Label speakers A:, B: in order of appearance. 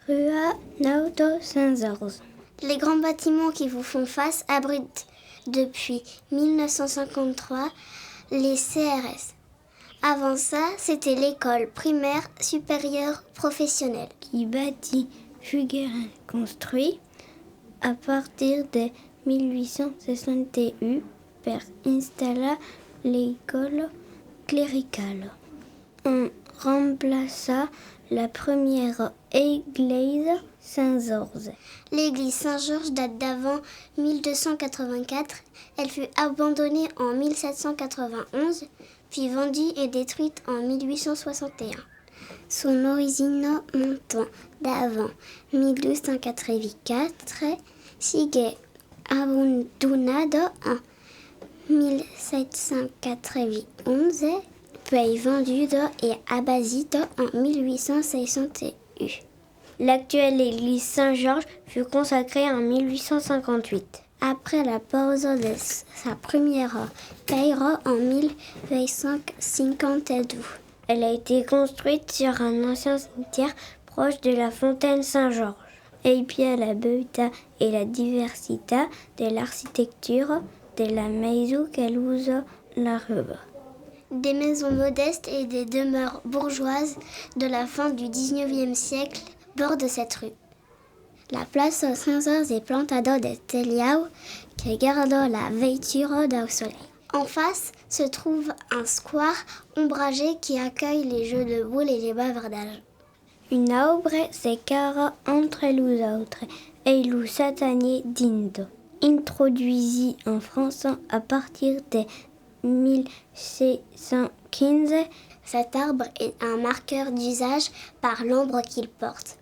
A: Rua Naudo Saint-Georges.
B: Les grands bâtiments qui vous font face abritent depuis 1953 les CRS. Avant ça, c'était l'école primaire supérieure professionnelle.
A: Qui bâtit Fugeren construit à partir de 1861 pour installer l'école cléricale. On remplaça la première église Saint-Georges.
B: L'église Saint-Georges date d'avant 1284. Elle fut abandonnée en 1791, puis vendue et détruite en 1861. Son origine montant d'avant 1284, sigue abandonado en 1791, puis vendue et abattue en 1861.
A: L'actuelle église Saint-Georges fut consacrée en 1858.
B: Après la pause de sa première période en 1852.
A: Elle a été construite sur un ancien cimetière proche de la fontaine Saint-Georges. Et puis à la beauté et la diversité de l'architecture de la maison qu'elle use la rue.
B: Des maisons modestes et des demeures bourgeoises de la fin du XIXe siècle bordent cette rue. La place Saint-Georges est plantada de teliao qui garde la veiture du soleil. En face se trouve un square ombragé qui accueille les jeux de boules et les bavardages.
A: Une arbre s'écarte entre les autres et le satanier d'Inde, introduit en France à partir de 1615.
B: Cet arbre est un marqueur d'usage par l'ombre qu'il porte.